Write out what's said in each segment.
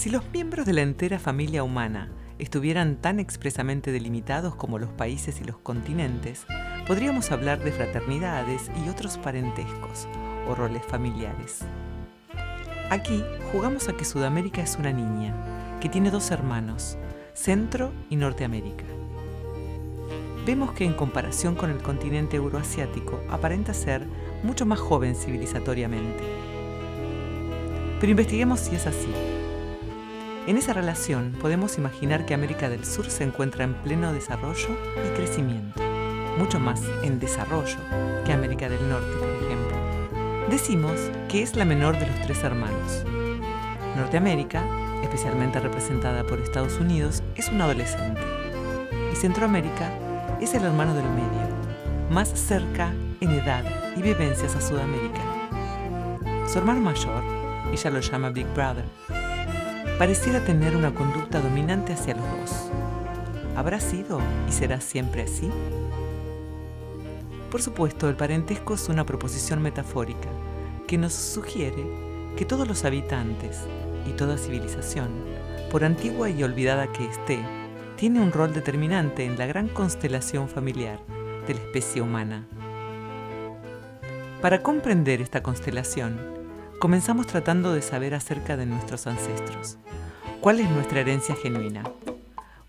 Si los miembros de la entera familia humana estuvieran tan expresamente delimitados como los países y los continentes, podríamos hablar de fraternidades y otros parentescos o roles familiares. Aquí jugamos a que Sudamérica es una niña, que tiene 2 hermanos, Centro y Norteamérica. Vemos que en comparación con el continente euroasiático aparenta ser mucho más joven civilizatoriamente. Pero investiguemos si es así. En esa relación podemos imaginar que América del Sur se encuentra en pleno desarrollo y crecimiento, mucho más en desarrollo que América del Norte, por ejemplo. Decimos que es la menor de los 3 hermanos. Norteamérica, especialmente representada por Estados Unidos, es un adolescente. Y Centroamérica es el hermano del medio, más cerca en edad y vivencias a Sudamérica. Su hermano mayor, ella lo llama Big Brother, pareciera tener una conducta dominante hacia los 2. ¿Habrá sido y será siempre así? Por supuesto, el parentesco es una proposición metafórica que nos sugiere que todos los habitantes y toda civilización, por antigua y olvidada que esté, tiene un rol determinante en la gran constelación familiar de la especie humana. Para comprender esta constelación, comenzamos tratando de saber acerca de nuestros ancestros. ¿Cuál es nuestra herencia genuina?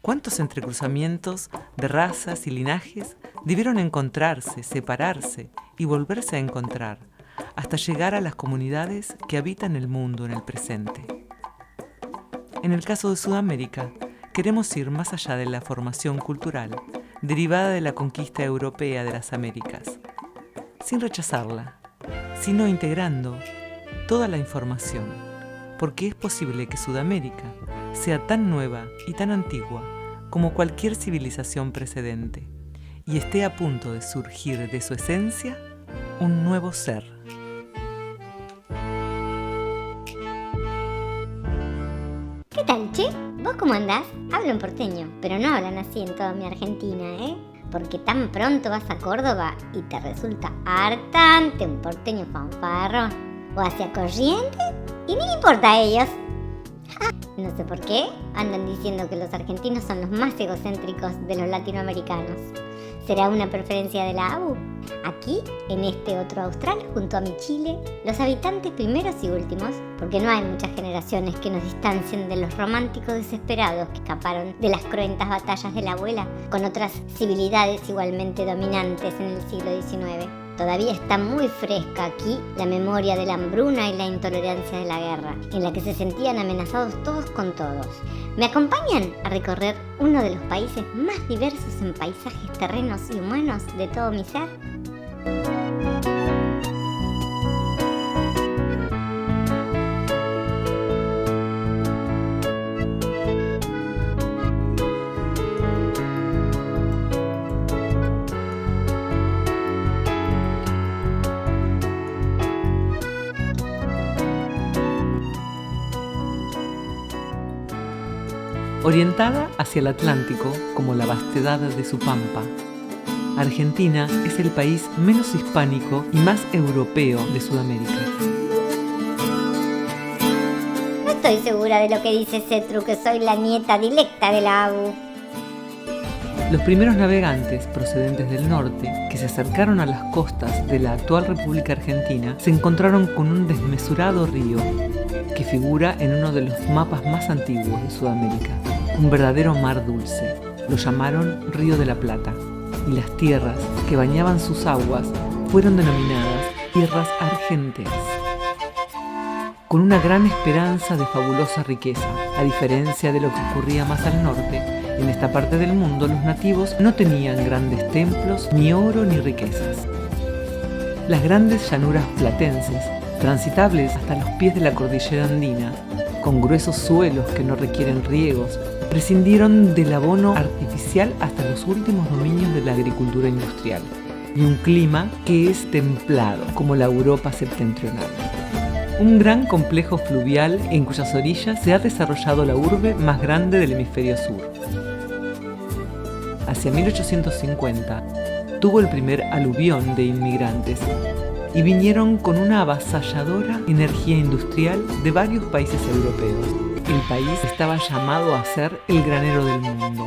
¿Cuántos entrecruzamientos de razas y linajes debieron encontrarse, separarse y volverse a encontrar, hasta llegar a las comunidades que habitan el mundo en el presente? En el caso de Sudamérica, queremos ir más allá de la formación cultural derivada de la conquista europea de las Américas, sin rechazarla, sino integrando toda la información, porque es posible que Sudamérica sea tan nueva y tan antigua como cualquier civilización precedente, y esté a punto de surgir de su esencia un nuevo ser. ¿Qué tal, che? ¿Vos cómo andás? Hablo en porteño, pero no hablan así en toda mi Argentina, ¿eh? Porque tan pronto vas a Córdoba y te resulta hartante un porteño fanfarrón. O hacia Corrientes y ni le importa a ellos. No sé por qué andan diciendo que los argentinos son los más egocéntricos de los latinoamericanos. ¿Será una preferencia de la ABU? Aquí, en este otro austral, junto a mi Chile, los habitantes primeros y últimos, porque no hay muchas generaciones que nos distancien de los románticos desesperados que escaparon de las cruentas batallas de la abuela con otras civilidades igualmente dominantes en el siglo XIX. Todavía está muy fresca aquí la memoria de la hambruna y la intolerancia de la guerra, en la que se sentían amenazados todos con todos. ¿Me acompañan a recorrer uno de los países más diversos en paisajes, terrenos y humanos de todo mi ser? Orientada hacia el Atlántico como la vastedad de su pampa, Argentina es el país menos hispánico y más europeo de Sudamérica. No estoy segura de lo que dice Cetru, que soy la nieta directa de la ABU. Los primeros navegantes procedentes del norte que se acercaron a las costas de la actual República Argentina se encontraron con un desmesurado río que figura en uno de los mapas más antiguos de Sudamérica, un verdadero mar dulce. Lo llamaron Río de la Plata, y las tierras que bañaban sus aguas fueron denominadas tierras argenteas, con una gran esperanza de fabulosa riqueza. A diferencia de lo que ocurría más al norte, en esta parte del mundo los nativos no tenían grandes templos, ni oro ni riquezas. Las grandes llanuras platenses, transitables hasta los pies de la cordillera andina, con gruesos suelos que no requieren riegos, prescindieron del abono artificial hasta los últimos dominios de la agricultura industrial, y un clima que es templado, como la Europa septentrional. Un gran complejo fluvial en cuyas orillas se ha desarrollado la urbe más grande del hemisferio sur. Hacia 1850 tuvo el primer aluvión de inmigrantes y vinieron con una avasalladora energía industrial de varios países europeos. el país estaba llamado a ser el granero del mundo.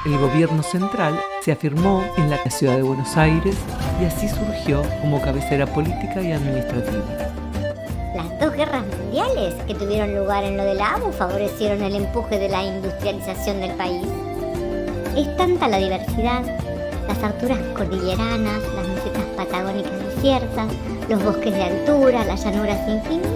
El gobierno central se afirmó en la ciudad de Buenos Aires y así surgió como cabecera política y administrativa. Las dos guerras mundiales que tuvieron lugar en lo de la ABU favorecieron el empuje de la industrialización del país. Es tanta la diversidad, las alturas cordilleranas, las mesetas patagónicas desiertas, los bosques de altura, las llanuras infinitas,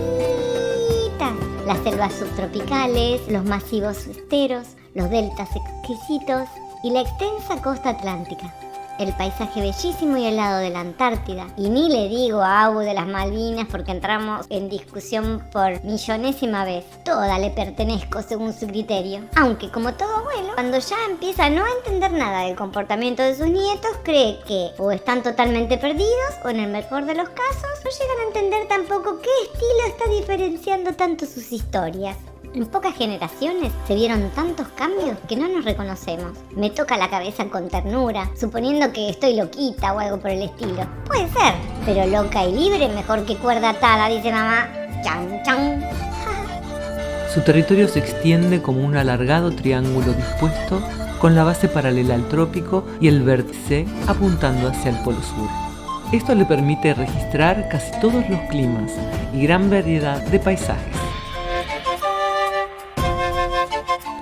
las selvas subtropicales, los masivos esteros, los deltas exquisitos y la extensa costa atlántica. El paisaje bellísimo y helado de la Antártida. Y ni le digo a ABU de las Malvinas porque entramos en discusión por millonésima vez. Toda le pertenezco según su criterio. Aunque como todo abuelo, cuando ya empieza a no entender nada del comportamiento de sus nietos, cree que o están totalmente perdidos o en el mejor de los casos no llegan a entender tampoco qué estilo está diferenciando tanto sus historias. En pocas generaciones se vieron tantos cambios que no nos reconocemos. Me toca la cabeza con ternura, suponiendo que estoy loquita o algo por el estilo. Puede ser, pero loca y libre mejor que cuerda atada, dice mamá. Chan, chan. Su territorio se extiende como un alargado triángulo dispuesto con la base paralela al trópico y el vértice apuntando hacia el polo sur. Esto le permite registrar casi todos los climas y gran variedad de paisajes.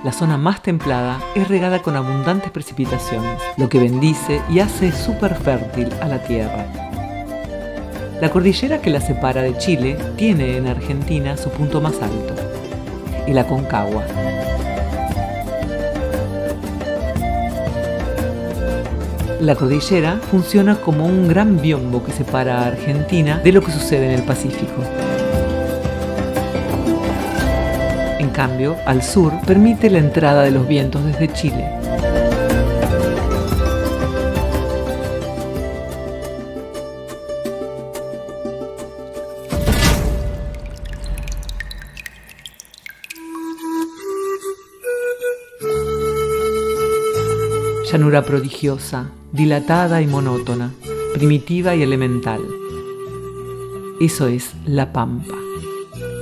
La zona más templada es regada con abundantes precipitaciones, lo que bendice y hace súper fértil a la tierra. La cordillera que la separa de Chile tiene en Argentina su punto más alto, el Aconcagua. La cordillera funciona como un gran biombo que separa a Argentina de lo que sucede en el Pacífico. En cambio, al sur permite la entrada de los vientos desde Chile. Llanura prodigiosa, dilatada y monótona, primitiva y elemental. Eso es la pampa.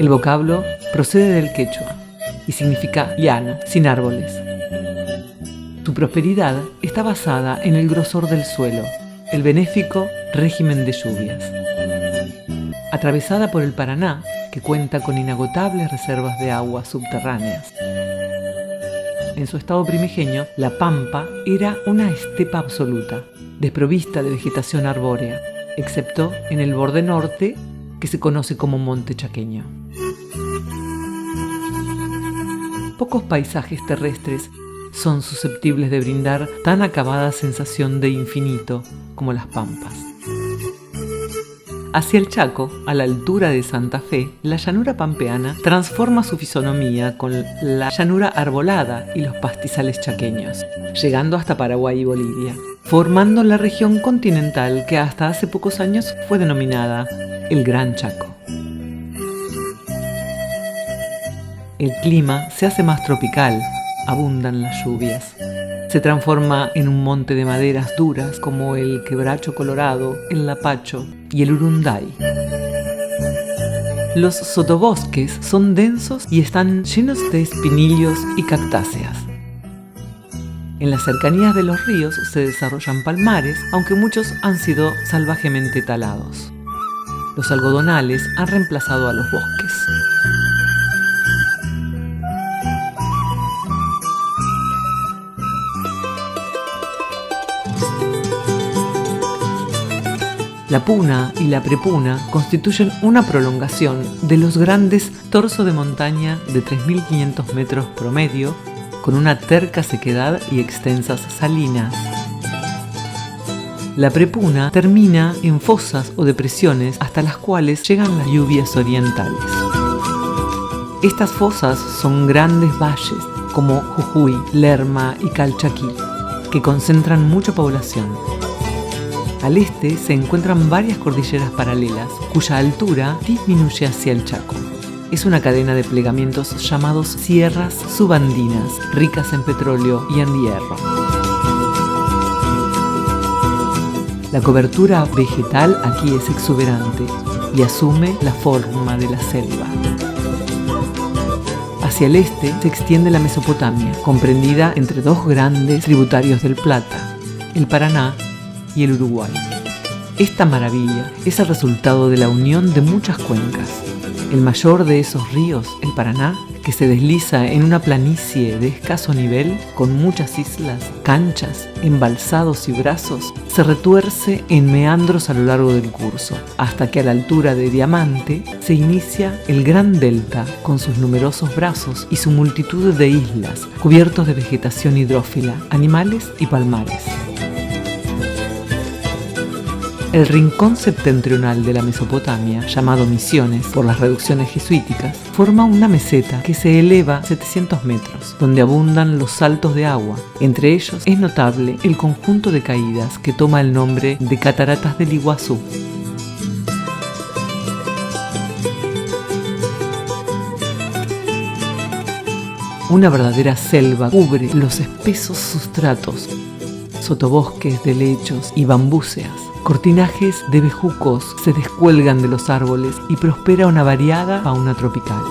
El vocablo procede del quechua y significa llano, sin árboles. Su prosperidad está basada en el grosor del suelo, el benéfico régimen de lluvias. Atravesada por el Paraná, que cuenta con inagotables reservas de agua subterráneas. En su estado primigenio, la pampa era una estepa absoluta, desprovista de vegetación arbórea, excepto en el borde norte, que se conoce como Monte Chaqueño. Pocos paisajes terrestres son susceptibles de brindar tan acabada sensación de infinito como las pampas. Hacia el Chaco, a la altura de Santa Fe, la llanura pampeana transforma su fisonomía con la llanura arbolada y los pastizales chaqueños, llegando hasta Paraguay y Bolivia, formando la región continental que hasta hace pocos años fue denominada el Gran Chaco. El clima se hace más tropical, abundan las lluvias. Se transforma en un monte de maderas duras como el quebracho colorado, el lapacho y el urunday. Los sotobosques son densos y están llenos de espinillos y cactáceas. En las cercanías de los ríos se desarrollan palmares, aunque muchos han sido salvajemente talados. Los algodonales han reemplazado a los bosques. La puna y la prepuna constituyen una prolongación de los grandes torsos de montaña de 3.500 metros promedio, con una terca sequedad y extensas salinas. La prepuna termina en fosas o depresiones hasta las cuales llegan las lluvias orientales. Estas fosas son grandes valles como Jujuy, Lerma y Calchaquí, que concentran mucha población. Al este se encuentran varias cordilleras paralelas, cuya altura disminuye hacia el Chaco. Es una cadena de plegamientos llamados sierras subandinas, ricas en petróleo y en hierro. La cobertura vegetal aquí es exuberante y asume la forma de la selva. Hacia el este se extiende la Mesopotamia, comprendida entre dos grandes tributarios del Plata, el Paraná y el Uruguay. Esta maravilla es el resultado de la unión de muchas cuencas. El mayor de esos ríos, el Paraná, que se desliza en una planicie de escaso nivel, con muchas islas, canchas, embalsados y brazos, se retuerce en meandros a lo largo del curso, hasta que a la altura de Diamante se inicia el Gran Delta, con sus numerosos brazos y su multitud de islas, cubiertos de vegetación hidrófila, animales y palmares. El rincón septentrional de la Mesopotamia, llamado Misiones por las reducciones jesuíticas, forma una meseta que se eleva 700 metros, donde abundan los saltos de agua. Entre ellos es notable el conjunto de caídas que toma el nombre de Cataratas del Iguazú. Una verdadera selva cubre los espesos sustratos, sotobosques de helechos y bambúceas. Cortinajes de bejucos se descuelgan de los árboles y prospera una variada fauna tropical.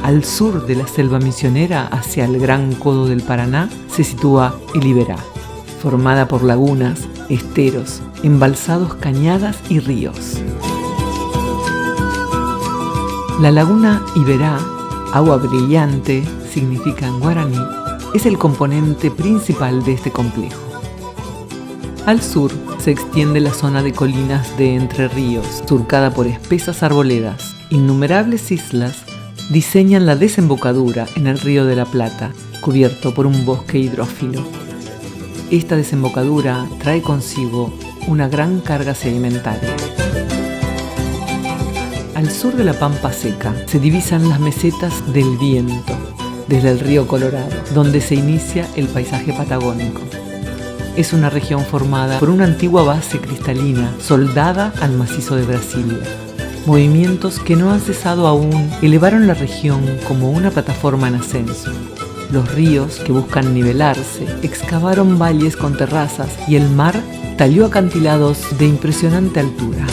Al sur de la selva misionera, hacia el Gran Codo del Paraná, se sitúa el Iberá, formada por lagunas, esteros, embalsados, cañadas y ríos. La laguna Iberá, agua brillante, significa en guaraní, es el componente principal de este complejo. Al sur se extiende la zona de colinas de Entre Ríos, surcada por espesas arboledas. Innumerables islas diseñan la desembocadura en el Río de la Plata, cubierto por un bosque hidrófilo. Esta desembocadura trae consigo una gran carga sedimentaria. Al sur de la Pampa Seca se divisan las mesetas del Viento, desde el río Colorado, donde se inicia el paisaje patagónico. Es una región formada por una antigua base cristalina soldada al macizo de Brasilia. Movimientos que no han cesado aún elevaron la región como una plataforma en ascenso. Los ríos, que buscan nivelarse, excavaron valles con terrazas y el mar talló acantilados de impresionante altura.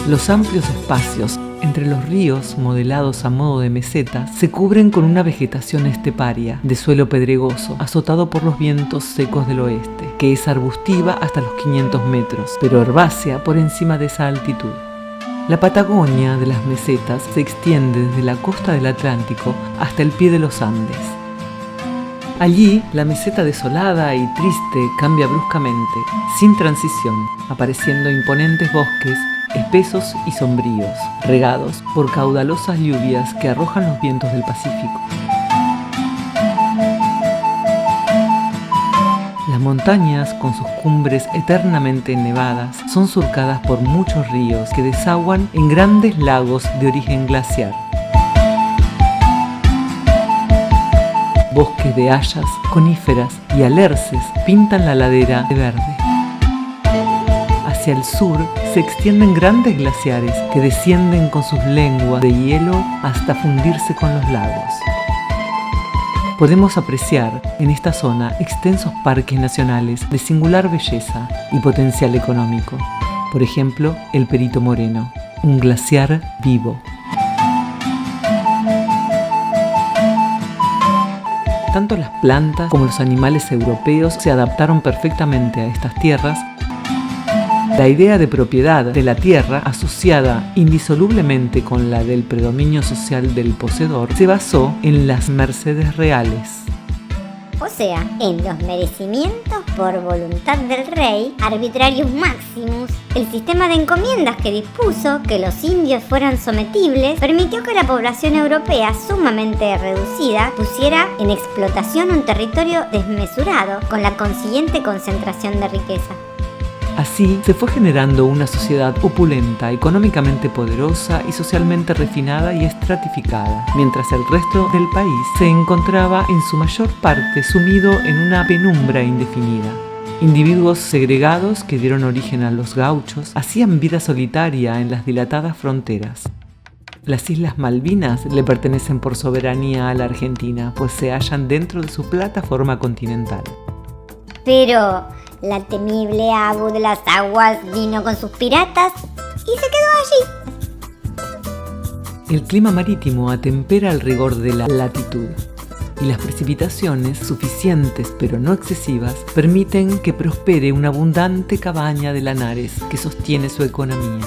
Los amplios espacios entre los ríos, modelados a modo de mesetas, se cubren con una vegetación esteparia de suelo pedregoso, azotado por los vientos secos del oeste, que es arbustiva hasta los 500 metros, pero herbácea por encima de esa altitud. La Patagonia de las mesetas se extiende desde la costa del Atlántico hasta el pie de los Andes. Allí, la meseta desolada y triste cambia bruscamente, sin transición, apareciendo imponentes bosques espesos y sombríos, regados por caudalosas lluvias que arrojan los vientos del Pacífico. Las montañas, con sus cumbres eternamente nevadas, son surcadas por muchos ríos que desaguan en grandes lagos de origen glaciar. Bosques de hayas, coníferas y alerces pintan la ladera de verde. Hacia el sur se extienden grandes glaciares que descienden con sus lenguas de hielo hasta fundirse con los lagos. Podemos apreciar en esta zona extensos parques nacionales de singular belleza y potencial económico. Por ejemplo, el Perito Moreno, un glaciar vivo. Tanto las plantas como los animales europeos se adaptaron perfectamente a estas tierras. La idea de propiedad de la tierra, asociada indisolublemente con la del predominio social del poseedor, se basó en las mercedes reales. O sea, en los merecimientos por voluntad del rey, arbitrarius maximus. El sistema de encomiendas que dispuso que los indios fueran sometibles permitió que la población europea, sumamente reducida, pusiera en explotación un territorio desmesurado, con la consiguiente concentración de riqueza. Así se fue generando una sociedad opulenta, económicamente poderosa y socialmente refinada y estratificada, mientras el resto del país se encontraba en su mayor parte sumido en una penumbra indefinida. Individuos segregados que dieron origen a los gauchos hacían vida solitaria en las dilatadas fronteras. Las Islas Malvinas le pertenecen por soberanía a la Argentina, pues se hallan dentro de su plataforma continental. Pero la temible Abu de las aguas vino con sus piratas y se quedó allí. El clima marítimo atempera el rigor de la latitud y las precipitaciones, suficientes pero no excesivas, permiten que prospere una abundante cabaña de lanares que sostiene su economía.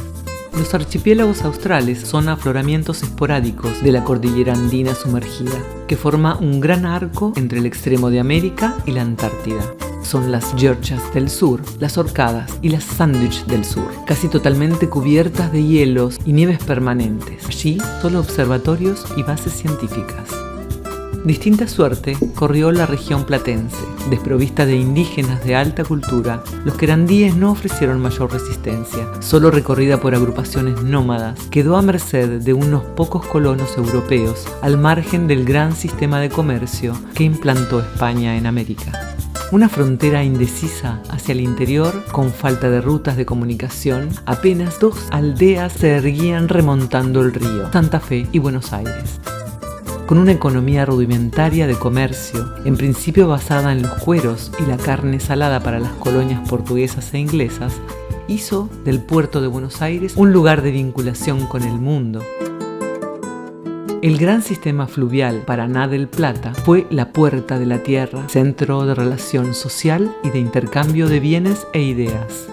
Los archipiélagos australes son afloramientos esporádicos de la cordillera andina sumergida, que forma un gran arco entre el extremo de América y la Antártida. Son las Georgias del sur, las Orcadas y las Sandwich del sur, casi totalmente cubiertas de hielos y nieves permanentes. Allí, solo observatorios y bases científicas. Distinta suerte corrió la región platense. Desprovista de indígenas de alta cultura, los querandíes no ofrecieron mayor resistencia. Solo recorrida por agrupaciones nómadas, quedó a merced de unos pocos colonos europeos al margen del gran sistema de comercio que implantó España en América. Una frontera indecisa hacia el interior, con falta de rutas de comunicación, apenas 2 aldeas se erguían remontando el río, Santa Fe y Buenos Aires. Con una economía rudimentaria de comercio, en principio basada en los cueros y la carne salada para las colonias portuguesas e inglesas, hizo del puerto de Buenos Aires un lugar de vinculación con el mundo. El gran sistema fluvial Paraná del Plata fue la puerta de la tierra, centro de relación social y de intercambio de bienes e ideas.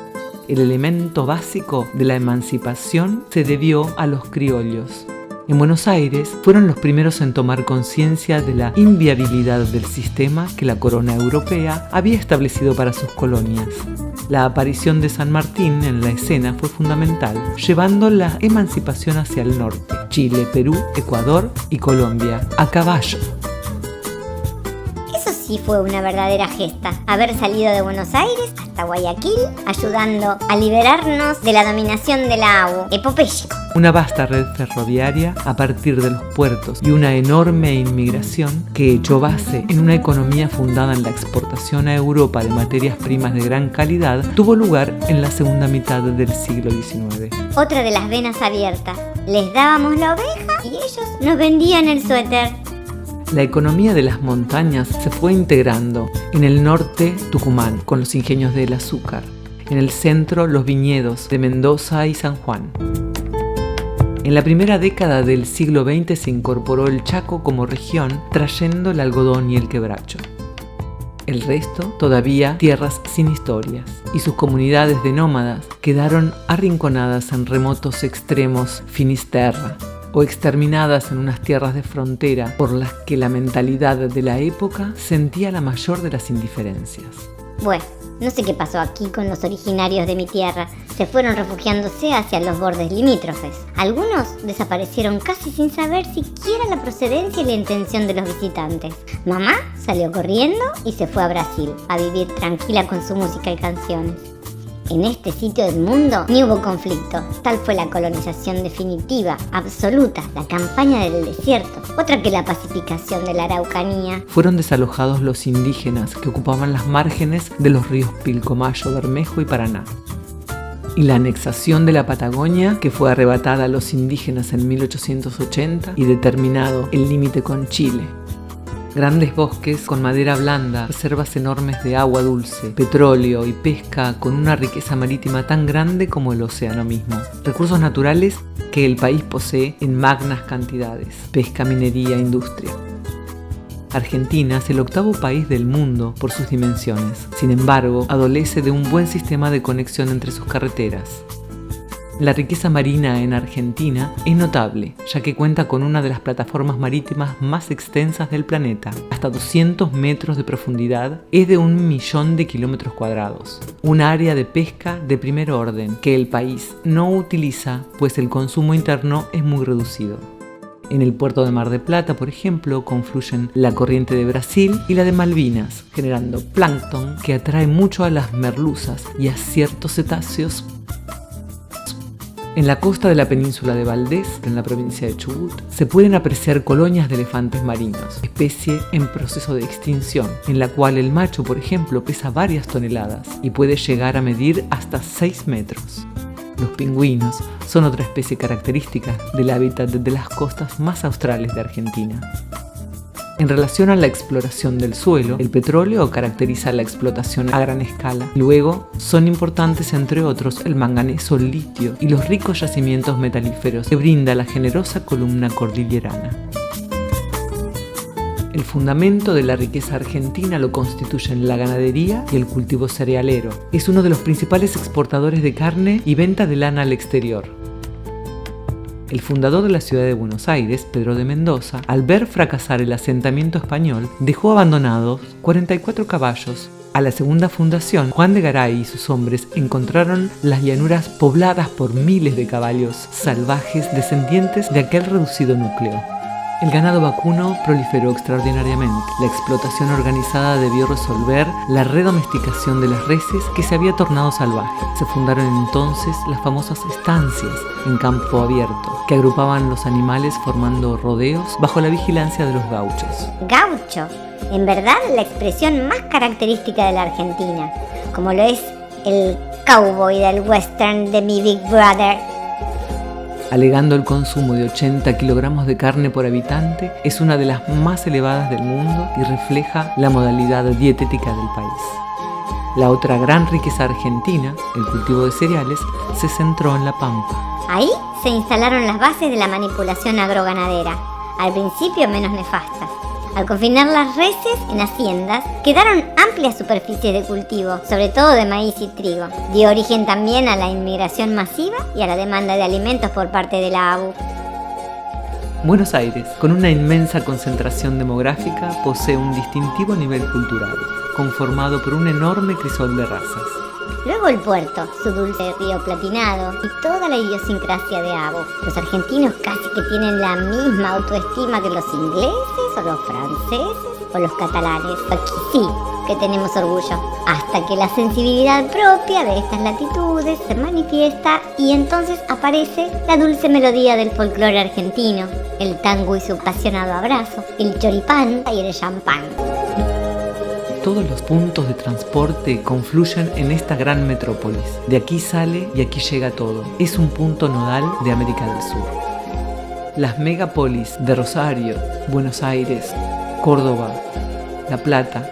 El elemento básico de la emancipación se debió a los criollos. En Buenos Aires fueron los primeros en tomar conciencia de la inviabilidad del sistema que la corona europea había establecido para sus colonias. La aparición de San Martín en la escena fue fundamental, llevando la emancipación hacia el norte, Chile, Perú, Ecuador y Colombia, a caballo. Eso sí fue una verdadera gesta, haber salido de Buenos Aires hasta Guayaquil, ayudando a liberarnos de la dominación de la AU. Epopéyico. Una vasta red ferroviaria a partir de los puertos y una enorme inmigración que echó base en una economía fundada en la exportación a Europa de materias primas de gran calidad tuvo lugar en la segunda mitad del siglo XIX. Otra de las venas abiertas. Les dábamos la oveja y ellos nos vendían el suéter. La economía de las montañas se fue integrando. En el norte, Tucumán, con los ingenios del azúcar. En el centro, los viñedos de Mendoza y San Juan. En la primera década del siglo XX se incorporó el Chaco como región, trayendo el algodón y el quebracho. El resto, todavía tierras sin historias, y sus comunidades de nómadas quedaron arrinconadas en remotos extremos Finisterra, o exterminadas en unas tierras de frontera por las que la mentalidad de la época sentía la mayor de las indiferencias. Bueno, no sé qué pasó aquí con los originarios de mi tierra. Se fueron refugiándose hacia los bordes limítrofes. Algunos desaparecieron casi sin saber siquiera la procedencia y la intención de los visitantes. Mamá salió corriendo y se fue a Brasil a vivir tranquila con su música y canciones. En este sitio del mundo ni hubo conflicto. Tal fue la colonización definitiva, absoluta, la campaña del desierto. Otra que la pacificación de la Araucanía. Fueron desalojados los indígenas que ocupaban las márgenes de los ríos Pilcomayo, Bermejo y Paraná. Y la anexación de la Patagonia, que fue arrebatada a los indígenas en 1880 y determinado el límite con Chile. Grandes bosques con madera blanda, reservas enormes de agua dulce, petróleo y pesca con una riqueza marítima tan grande como el océano mismo. Recursos naturales que el país posee en magnas cantidades. Pesca, minería, industria. Argentina es el 8º país del mundo por sus dimensiones. Sin embargo, adolece de un buen sistema de conexión entre sus carreteras. La riqueza marina en Argentina es notable, ya que cuenta con una de las plataformas marítimas más extensas del planeta. Hasta 200 metros de profundidad, es de 1.000.000 de kilómetros cuadrados. Un área de pesca de primer orden que el país no utiliza, pues el consumo interno es muy reducido. En el puerto de Mar del Plata, por ejemplo, confluyen la corriente de Brasil y la de Malvinas, generando plancton que atrae mucho a las merluzas y a ciertos cetáceos. En la costa de la península de Valdés, en la provincia de Chubut, se pueden apreciar colonias de elefantes marinos, especie en proceso de extinción, en la cual el macho, por ejemplo, pesa varias toneladas y puede llegar a medir hasta 6 metros. Los pingüinos son otra especie característica del hábitat de las costas más australes de Argentina. En relación a la exploración del suelo, el petróleo caracteriza la explotación a gran escala. Luego, son importantes entre otros el manganeso, el litio y los ricos yacimientos metalíferos que brinda la generosa columna cordillerana. El fundamento de la riqueza argentina lo constituyen la ganadería y el cultivo cerealero. Es uno de los principales exportadores de carne y venta de lana al exterior. El fundador de la ciudad de Buenos Aires, Pedro de Mendoza, al ver fracasar el asentamiento español, dejó abandonados 44 caballos. A la segunda fundación, Juan de Garay y sus hombres encontraron las llanuras pobladas por miles de caballos salvajes descendientes de aquel reducido núcleo. El ganado vacuno proliferó extraordinariamente. La explotación organizada debió resolver la redomesticación de las reses que se había tornado salvaje. Se fundaron entonces las famosas estancias en campo abierto, que agrupaban los animales formando rodeos bajo la vigilancia de los gauchos. Gaucho, en verdad la expresión más característica de la Argentina, como lo es el cowboy del western de mi Big Brother. Alegando el consumo de 80 kilogramos de carne por habitante, es una de las más elevadas del mundo y refleja la modalidad dietética del país. La otra gran riqueza argentina, el cultivo de cereales, se centró en la Pampa. Ahí se instalaron las bases de la manipulación agroganadera, al principio menos nefastas. Al confinar las reses en haciendas, quedaron amplias superficies de cultivo, sobre todo de maíz y trigo. Dio origen también a la inmigración masiva y a la demanda de alimentos por parte de la ABU. Buenos Aires, con una inmensa concentración demográfica, posee un distintivo nivel cultural, conformado por un enorme crisol de razas. Luego el puerto, su dulce río platinado y toda la idiosincrasia de Abo. Los argentinos casi que tienen la misma autoestima que los ingleses o los franceses o los catalanes. Aquí sí que tenemos orgullo, hasta que la sensibilidad propia de estas latitudes se manifiesta y entonces aparece la dulce melodía del folclore argentino, el tango y su apasionado abrazo, el choripán y el champán. Todos los puntos de transporte confluyen en esta gran metrópolis. De aquí sale y aquí llega todo. Es un punto nodal de América del Sur. Las megapolis de Rosario, Buenos Aires, Córdoba, La Plata,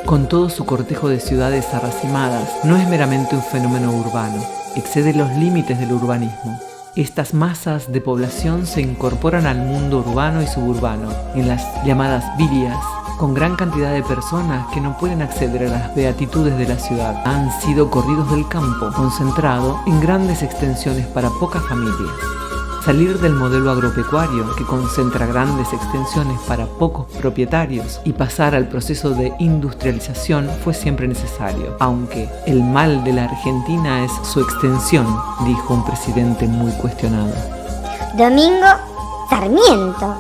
con todo su cortejo de ciudades arracimadas, no es meramente un fenómeno urbano. Excede los límites del urbanismo. Estas masas de población se incorporan al mundo urbano y suburbano, en las llamadas villas, con gran cantidad de personas que no pueden acceder a las beatitudes de la ciudad. Han sido corridos del campo, concentrado en grandes extensiones para pocas familias. Salir del modelo agropecuario, que concentra grandes extensiones para pocos propietarios, y pasar al proceso de industrialización fue siempre necesario, aunque el mal de la Argentina es su extensión, dijo un presidente muy cuestionado. Domingo Sarmiento.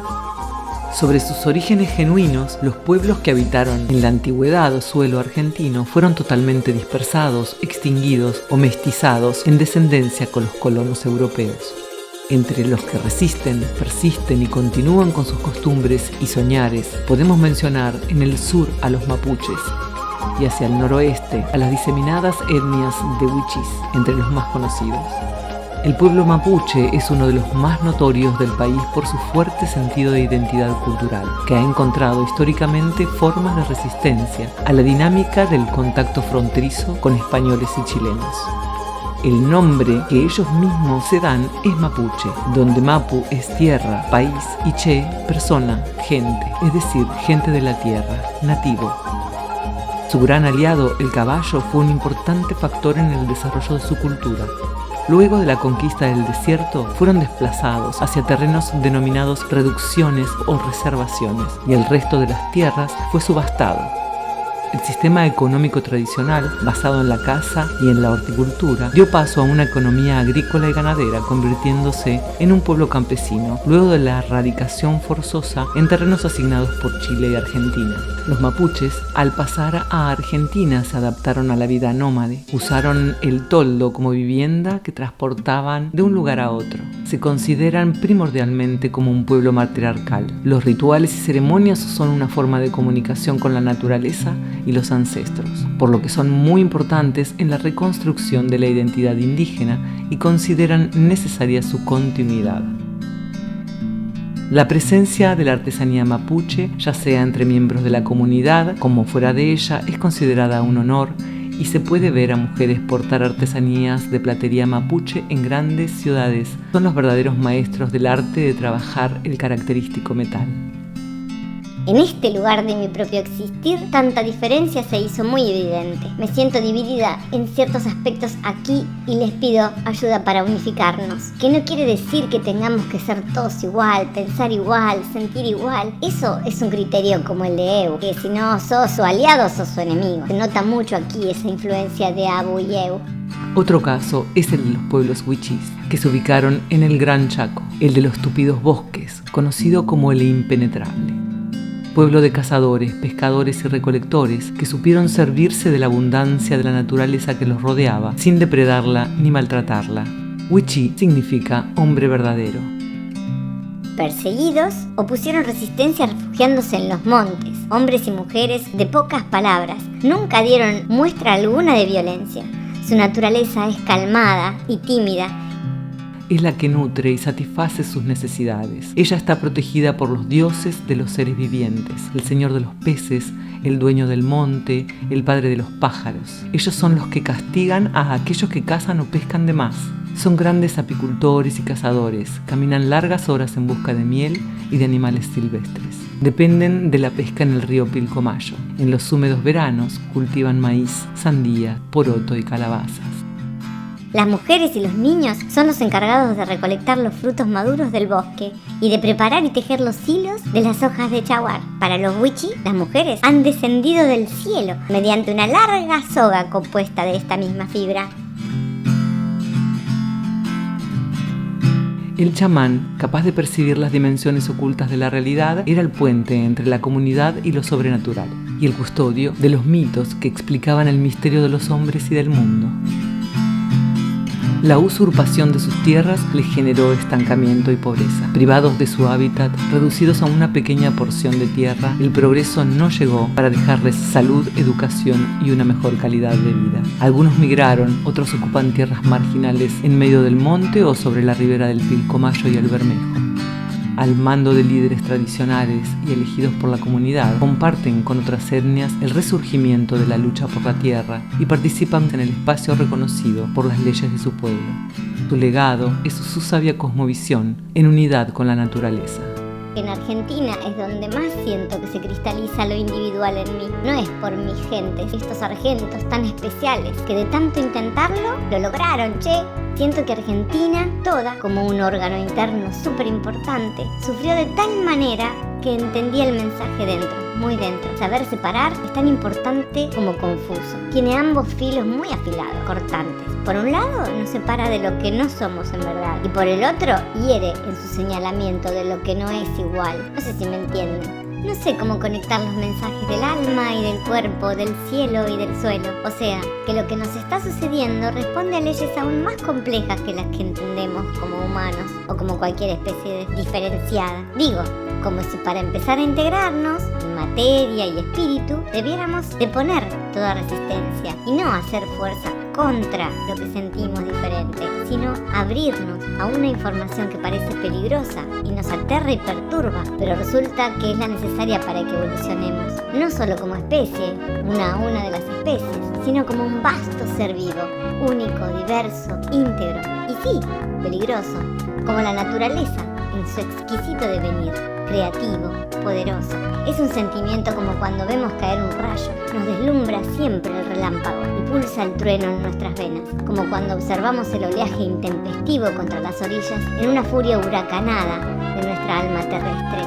Sobre sus orígenes genuinos, los pueblos que habitaron en la antigüedad o suelo argentino fueron totalmente dispersados, extinguidos o mestizados en descendencia con los colonos europeos. Entre los que resisten, persisten y continúan con sus costumbres y soñares, podemos mencionar en el sur a los mapuches y hacia el noroeste a las diseminadas etnias de huichis, entre los más conocidos. El pueblo mapuche es uno de los más notorios del país por su fuerte sentido de identidad cultural, que ha encontrado históricamente formas de resistencia a la dinámica del contacto fronterizo con españoles y chilenos. El nombre que ellos mismos se dan es mapuche, donde mapu es tierra, país y che, persona, gente, es decir, gente de la tierra, nativo. Su gran aliado, el caballo, fue un importante factor en el desarrollo de su cultura. Luego de la conquista del desierto, fueron desplazados hacia terrenos denominados reducciones o reservaciones, y el resto de las tierras fue subastado. El sistema económico tradicional, basado en la caza y en la horticultura, dio paso a una economía agrícola y ganadera, convirtiéndose en un pueblo campesino, luego de la erradicación forzosa en terrenos asignados por Chile y Argentina. Los mapuches, al pasar a Argentina, se adaptaron a la vida nómade. Usaron el toldo como vivienda que transportaban de un lugar a otro. Se consideran primordialmente como un pueblo matriarcal. Los rituales y ceremonias son una forma de comunicación con la naturaleza y los ancestros, por lo que son muy importantes en la reconstrucción de la identidad indígena y consideran necesaria su continuidad. La presencia de la artesanía mapuche, ya sea entre miembros de la comunidad como fuera de ella, es considerada un honor y se puede ver a mujeres portar artesanías de platería mapuche en grandes ciudades. Son los verdaderos maestros del arte de trabajar el característico metal. En este lugar de mi propio existir, tanta diferencia se hizo muy evidente. Me siento dividida en ciertos aspectos aquí y les pido ayuda para unificarnos. Que no quiere decir que tengamos que ser todos igual, pensar igual, sentir igual. Eso es un criterio como el de Eu, que si no sos su aliado, sos su enemigo. Se nota mucho aquí esa influencia de Abu y Eu. Otro caso es el de los pueblos wichís, que se ubicaron en el Gran Chaco, el de los tupidos bosques, conocido como el impenetrable. Pueblo de cazadores, pescadores y recolectores que supieron servirse de la abundancia de la naturaleza que los rodeaba sin depredarla ni maltratarla. Wichí significa hombre verdadero. Perseguidos, opusieron resistencia refugiándose en los montes. Hombres y mujeres de pocas palabras, nunca dieron muestra alguna de violencia. Su naturaleza es calmada y tímida. Es la que nutre y satisface sus necesidades. Ella está protegida por los dioses de los seres vivientes, el señor de los peces, el dueño del monte, el padre de los pájaros. Ellos son los que castigan a aquellos que cazan o pescan de más. Son grandes apicultores y cazadores, caminan largas horas en busca de miel y de animales silvestres. Dependen de la pesca en el río Pilcomayo. En los húmedos veranos cultivan maíz, sandía, poroto y calabazas. Las mujeres y los niños son los encargados de recolectar los frutos maduros del bosque y de preparar y tejer los hilos de las hojas de chaguar. Para los wichí, las mujeres han descendido del cielo mediante una larga soga compuesta de esta misma fibra. El chamán, capaz de percibir las dimensiones ocultas de la realidad, era el puente entre la comunidad y lo sobrenatural, y el custodio de los mitos que explicaban el misterio de los hombres y del mundo. La usurpación de sus tierras les generó estancamiento y pobreza. Privados de su hábitat, reducidos a una pequeña porción de tierra, el progreso no llegó para dejarles salud, educación y una mejor calidad de vida. Algunos migraron, otros ocupan tierras marginales en medio del monte o sobre la ribera del Pilcomayo y el Bermejo. Al mando de líderes tradicionales y elegidos por la comunidad, comparten con otras etnias el resurgimiento de la lucha por la tierra y participan en el espacio reconocido por las leyes de su pueblo. Su legado es su sabia cosmovisión en unidad con la naturaleza. En Argentina es donde más siento que se cristaliza lo individual en mí. No es por mis gentes, estos sargentos tan especiales que de tanto intentarlo lo lograron, che. Siento que Argentina, toda, como un órgano interno súper importante, sufrió de tal manera que entendí el mensaje dentro, muy dentro. Saber separar es tan importante como confuso. Tiene ambos filos muy afilados, cortantes. Por un lado, nos separa de lo que no somos en verdad, y por el otro, hiere en su señalamiento de lo que no es igual. No sé si me entienden. No sé cómo conectar los mensajes del alma y del cuerpo, del cielo y del suelo. O sea, que lo que nos está sucediendo responde a leyes aún más complejas que las que entendemos como humanos o como cualquier especie diferenciada. Digo, como si para empezar a integrarnos en materia y espíritu debiéramos deponer toda resistencia y no hacer fuerza contra lo que sentimos diferente, sino abrirnos a una información que parece peligrosa y nos aterra y perturba, pero resulta que es la necesaria para que evolucionemos, no solo como especie, una a una de las especies, sino como un vasto ser vivo, único, diverso, íntegro y sí, peligroso, como la naturaleza en su exquisito devenir, creativo, poderoso. Es un sentimiento como cuando vemos caer un rayo, nos deslumbra siempre el relámpago y pulsa el trueno en nuestras venas, como cuando observamos el oleaje intempestivo contra las orillas en una furia huracanada de nuestra alma terrestre.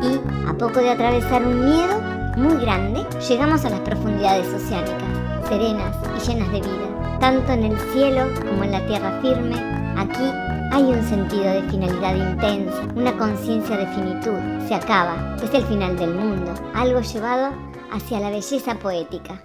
Y, a poco de atravesar un miedo muy grande, llegamos a las profundidades oceánicas, serenas y llenas de vida, tanto en el cielo como en la tierra firme. Aquí hay un sentido de finalidad intensa, una conciencia de finitud. Se acaba, es el final del mundo, algo llevado hacia la belleza poética.